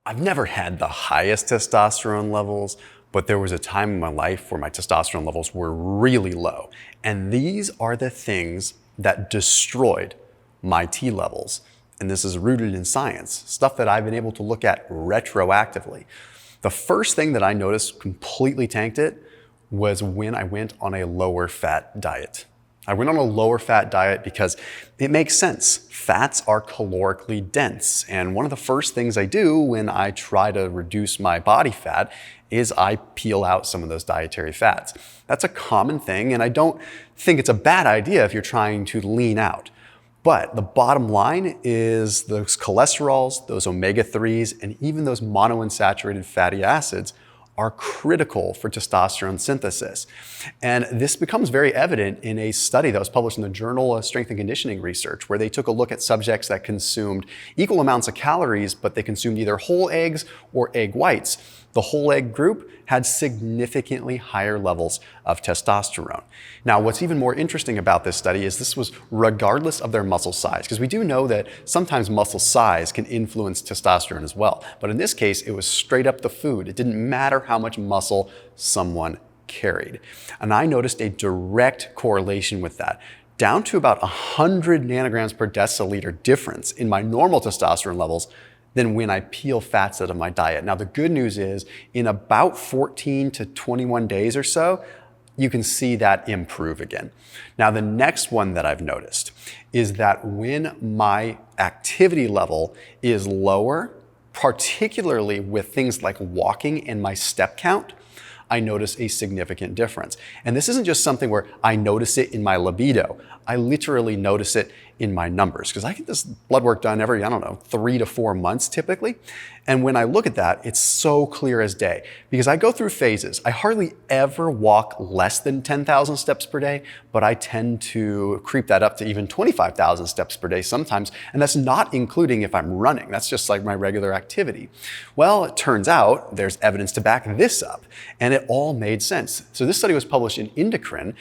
I've never had the highest testosterone levels, but there was a time in my life where my testosterone levels were really low. And these are the things that destroyed my T levels. And this is rooted in science, stuff that I've been able to look at retroactively. The first thing that I noticed completely tanked it was when I went on a lower fat diet. I went on a lower fat diet because it makes sense. Fats are calorically dense. And one of the first things I do when I try to reduce my body fat is I peel out some of those dietary fats. That's a common thing, and I don't think it's a bad idea if you're trying to lean out. But the bottom line is those cholesterols, those omega-3s, and even those monounsaturated fatty acids are critical for testosterone synthesis. And this becomes very evident in a study that was published in the Journal of Strength and Conditioning Research, where they took a look at subjects that consumed equal amounts of calories, but they consumed either whole eggs or egg whites. The whole egg group had significantly higher levels of testosterone. Now, what's even more interesting about this study is this was regardless of their muscle size, because we do know that sometimes muscle size can influence testosterone as well. But in this case, it was straight up the food. It didn't matter how much muscle someone carried. And I noticed a direct correlation with that, down to about 100 nanograms per deciliter difference in my normal testosterone levels than when I peel fats out of my diet. Now, the good news is in about 14 to 21 days or so, you can see that improve again. Now, the next one that I've noticed is that when my activity level is lower, particularly with things like walking and my step count, I notice a significant difference. And this isn't just something where I notice it in my libido. I literally notice it in my numbers, because I get this blood work done every, 3 to 4 months typically. And when I look at that, it's so clear as day, because I go through phases. I hardly ever walk less than 10,000 steps per day, but I tend to creep that up to even 25,000 steps per day sometimes. And that's not including if I'm running. That's just like my regular activity. Well, it turns out there's evidence to back this up, and it all made sense. So this study was published in Endocrine,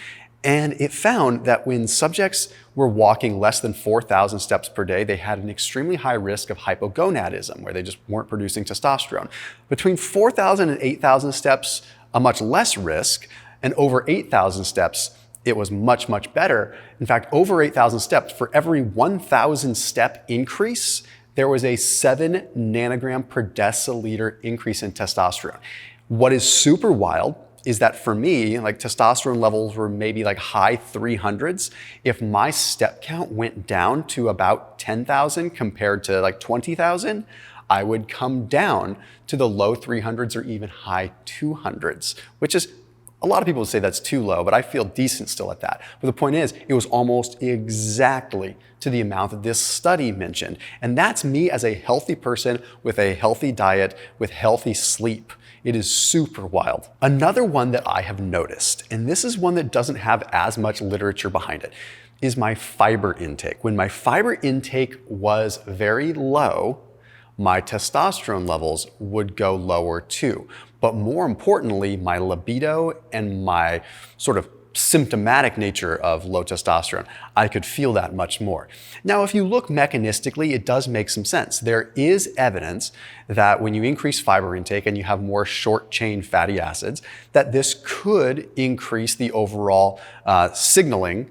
and it found that when subjects were walking less than 4,000 steps per day, they had an extremely high risk of hypogonadism, where they just weren't producing testosterone. Between 4,000 and 8,000 steps, a much less risk, and over 8,000 steps, it was much, much better. In fact, over 8,000 steps, for every 1,000 step increase, there was a 7 nanogram per deciliter increase in testosterone. What is super wild is that for me, like testosterone levels were maybe like high 300s. If my step count went down to about 10,000 compared to like 20,000, I would come down to the low 300s or even high 200s, which is, a lot of people would say that's too low, but I feel decent still at that. But the point is, it was almost exactly to the amount that this study mentioned. And that's me as a healthy person with a healthy diet, with healthy sleep. It is super wild. Another one that I have noticed, and this is one that doesn't have as much literature behind it, is my fiber intake. When my fiber intake was very low, my testosterone levels would go lower too. But more importantly, my libido and my sort of symptomatic nature of low testosterone, I could feel that much more. Now, if you look mechanistically, it does make some sense. There is evidence that when you increase fiber intake and you have more short-chain fatty acids, that this could increase the overall signaling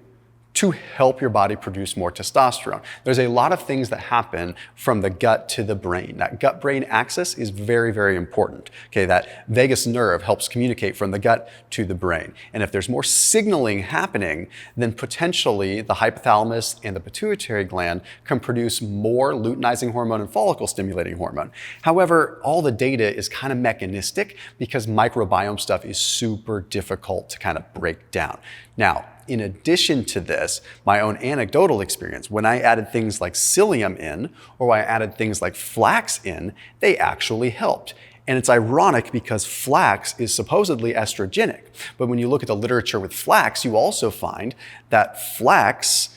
to help your body produce more testosterone. There's a lot of things that happen from the gut to the brain. That gut-brain axis is very, very important. Okay, that vagus nerve helps communicate from the gut to the brain. And if there's more signaling happening, then potentially the hypothalamus and the pituitary gland can produce more luteinizing hormone and follicle stimulating hormone. However, all the data is kind of mechanistic because microbiome stuff is super difficult to kind of break down. Now, in addition to this, my own anecdotal experience, when I added things like psyllium in, or I added things like flax in, they actually helped. And it's ironic because flax is supposedly estrogenic. But when you look at the literature with flax, you also find that flax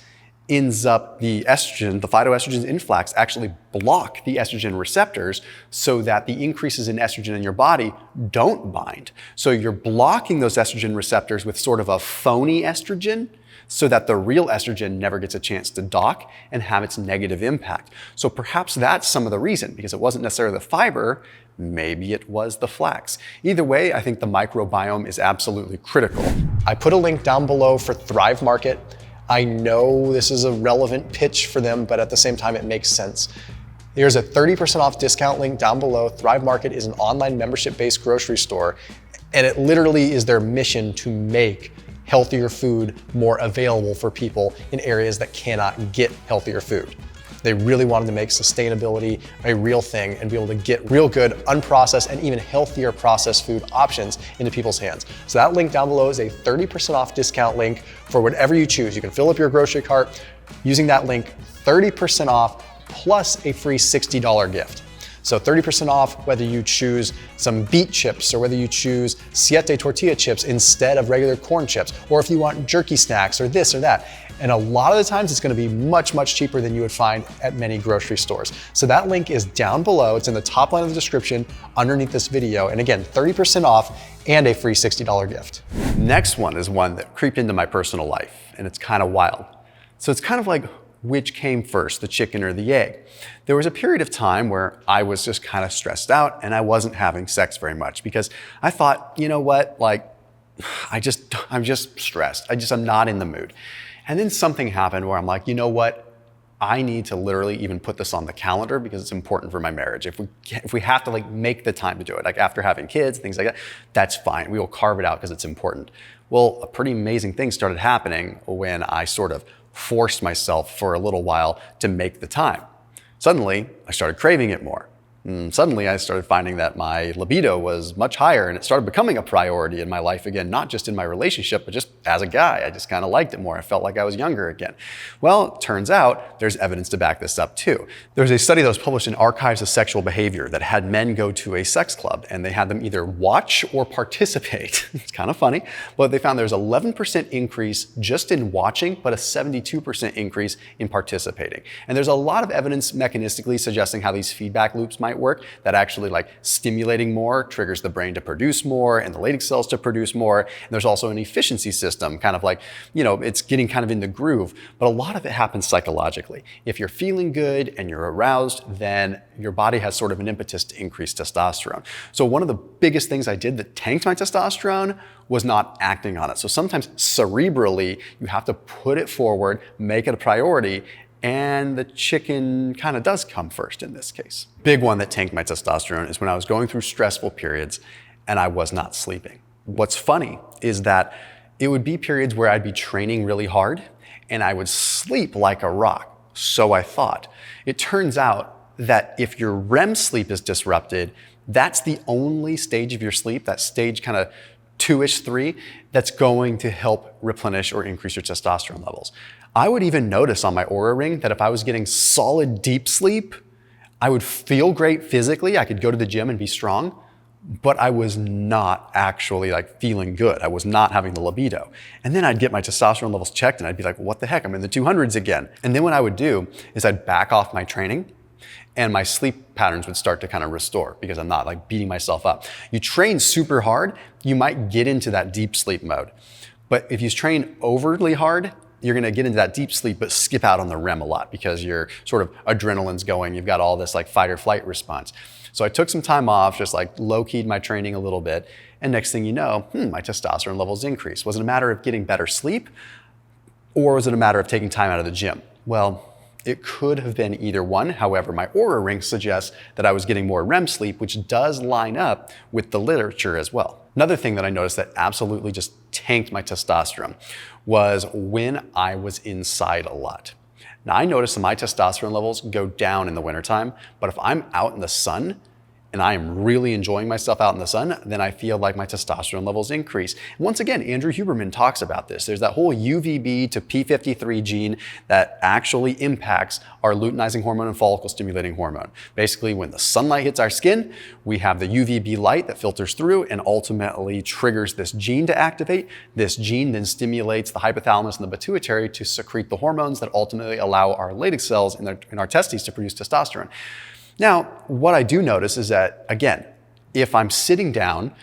ends up, the estrogen, the phytoestrogens in flax actually block the estrogen receptors so that the increases in estrogen in your body don't bind. So you're blocking those estrogen receptors with sort of a phony estrogen so that the real estrogen never gets a chance to dock and have its negative impact. So perhaps that's some of the reason, because it wasn't necessarily the fiber, maybe it was the flax. Either way, I think the microbiome is absolutely critical. I put a link down below for Thrive Market. I know this is a relevant pitch for them, but at the same time, it makes sense. Here's a 30% off discount link down below. Thrive Market is an online membership-based grocery store, and it literally is their mission to make healthier food more available for people in areas that cannot get healthier food. They really wanted to make sustainability a real thing and be able to get real good, unprocessed, and even healthier processed food options into people's hands. So that link down below is a 30% off discount link for whatever you choose. You can fill up your grocery cart using that link, 30% off plus a free $60 gift. So 30% off whether you choose some beet chips or whether you choose siete tortilla chips instead of regular corn chips, or if you want jerky snacks or this or that. And a lot of the times it's gonna be much, much cheaper than you would find at many grocery stores. So that link is down below. It's in the top line of the description underneath this video. And again, 30% off and a free $60 gift. Next one is one that creeped into my personal life, and it's kind of wild. So it's kind of like, which came first, the chicken or the egg? There was a period of time where I was just kind of stressed out and I wasn't having sex very much because I thought, you know what, like, I'm just stressed. I'm not in the mood. And then something happened where I'm like, you know what? I need to literally even put this on the calendar because it's important for my marriage. If we have to like make the time to do it, like after having kids, things like that, that's fine. We will carve it out because it's important. Well, a pretty amazing thing started happening when I sort of forced myself for a little while to make the time. Suddenly, I started craving it more. Suddenly, I started finding that my libido was much higher and it started becoming a priority in my life again, not just in my relationship, but just as a guy. I just kind of liked it more. I felt like I was younger again. Well, it turns out there's evidence to back this up too. There's a study that was published in Archives of Sexual Behavior that had men go to a sex club and they had them either watch or participate. It's kind of funny, but they found there's 11% increase just in watching, but a 72% increase in participating. And there's a lot of evidence mechanistically suggesting how these feedback loops might work, that actually like stimulating more triggers the brain to produce more and the Leydig cells to produce more. And there's also an efficiency system, kind of like, you know, it's getting kind of in the groove, but a lot of it happens psychologically. If you're feeling good and you're aroused, then your body has sort of an impetus to increase testosterone. So one of the biggest things I did that tanked my testosterone was not acting on it. So sometimes cerebrally, you have to put it forward, make it a priority, and the chicken kind of does come first in this case. Big one that tanked my testosterone is when I was going through stressful periods and I was not sleeping. What's funny is that it would be periods where I'd be training really hard and I would sleep like a rock. So I thought. It turns out that if your REM sleep is disrupted, that's the only stage of your sleep, that stage kind of 2-ish, 3, that's going to help replenish or increase your testosterone levels. I would even notice on my Oura ring that if I was getting solid deep sleep, I would feel great physically. I could go to the gym and be strong, but I was not actually like feeling good. I was not having the libido. And then I'd get my testosterone levels checked and I'd be like, what the heck? I'm in the 200s again. And then what I would do is I'd back off my training and my sleep patterns would start to kind of restore because I'm not like beating myself up. You train super hard, you might get into that deep sleep mode. But if you train overly hard, you're gonna get into that deep sleep, but skip out on the REM a lot because your sort of adrenaline's going. You've got all this like fight or flight response. So I took some time off, just like low-keyed my training a little bit. And next thing you know, my testosterone levels increased. Was it a matter of getting better sleep or was it a matter of taking time out of the gym? Well, it could have been either one. However, my Oura ring suggests that I was getting more REM sleep, which does line up with the literature as well. Another thing that I noticed that absolutely just tanked my testosterone was when I was inside a lot. Now I noticed that my testosterone levels go down in the wintertime, but if I'm out in the sun and I am really enjoying myself out in the sun, then I feel like my testosterone levels increase. And once again, Andrew Huberman talks about this. There's that whole UVB to P53 gene that actually impacts our luteinizing hormone and follicle stimulating hormone. Basically, when the sunlight hits our skin, we have the UVB light that filters through and ultimately triggers this gene to activate. This gene then stimulates the hypothalamus and the pituitary to secrete the hormones that ultimately allow our Leydig cells in our testes to produce testosterone. Now, what I do notice is that, again, if I'm sitting down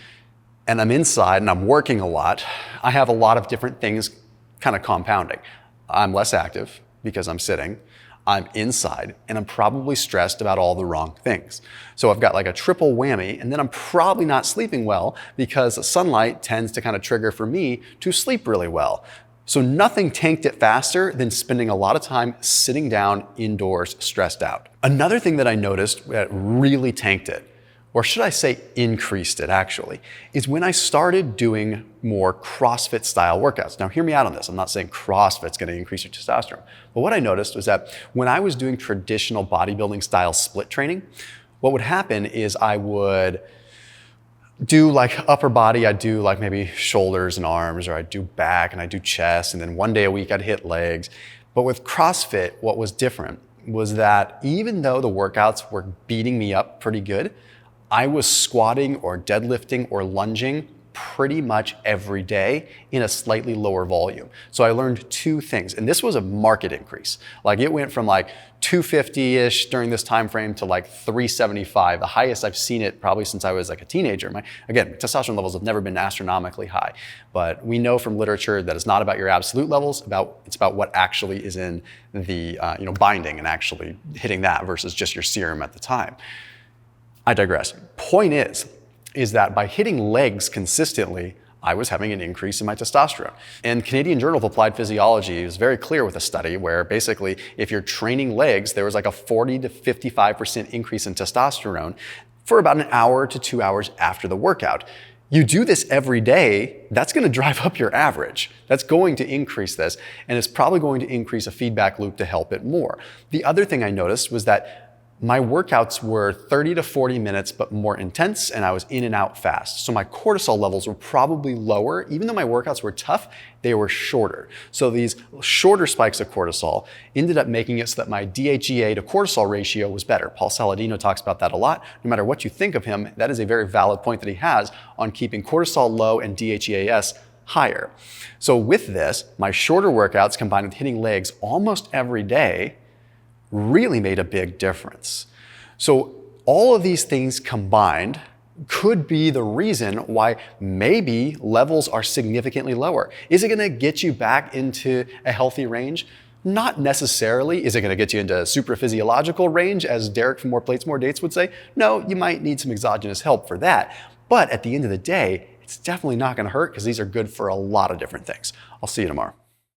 and I'm inside and I'm working a lot, I have a lot of different things kind of compounding. I'm less active because I'm sitting, I'm inside, and I'm probably stressed about all the wrong things. So I've got like a triple whammy, and then I'm probably not sleeping well because sunlight tends to kind of trigger for me to sleep really well. So nothing tanked it faster than spending a lot of time sitting down indoors stressed out. Another thing that I noticed that really tanked it, or should I say increased it actually, is when I started doing more CrossFit style workouts. Now hear me out on this. I'm not saying CrossFit's gonna increase your testosterone, but what I noticed was that when I was doing traditional bodybuilding style split training, what would happen is I would do like upper body, I'd do like maybe shoulders and arms, or I'd do back and I'd do chest, and then one day a week I'd hit legs. But with CrossFit, what was different was that even though the workouts were beating me up pretty good, I was squatting or deadlifting or lunging pretty much every day in a slightly lower volume. So I learned two things, and this was a market increase. Like it went from like 250-ish during this time frame to like 375, the highest I've seen it probably since I was like a teenager. Again, testosterone levels have never been astronomically high, but we know from literature that it's not about your absolute levels, it's about what actually is in the binding and actually hitting that versus just your serum at the time. I digress. Point is that by hitting legs consistently, I was having an increase in my testosterone. And Canadian Journal of Applied Physiology is very clear with a study where basically if you're training legs, there was like a 40 to 55% increase in testosterone for about an hour to 2 hours after the workout. You do this every day, that's gonna drive up your average. That's going to increase this, and it's probably going to increase a feedback loop to help it more. The other thing I noticed was that my workouts were 30 to 40 minutes, but more intense, and I was in and out fast. So my cortisol levels were probably lower. Even though my workouts were tough, they were shorter. So these shorter spikes of cortisol ended up making it so that my DHEA to cortisol ratio was better. Paul Saladino talks about that a lot. No matter what you think of him, that is a very valid point that he has on keeping cortisol low and DHEAS higher. So with this, my shorter workouts combined with hitting legs almost every day really made a big difference. So all of these things combined could be the reason why maybe levels are significantly lower. Is it gonna get you back into a healthy range? Not necessarily. Is it gonna get you into a super physiological range, as Derek from More Plates, More Dates would say? No, you might need some exogenous help for that. But at the end of the day, it's definitely not gonna hurt because these are good for a lot of different things. I'll see you tomorrow.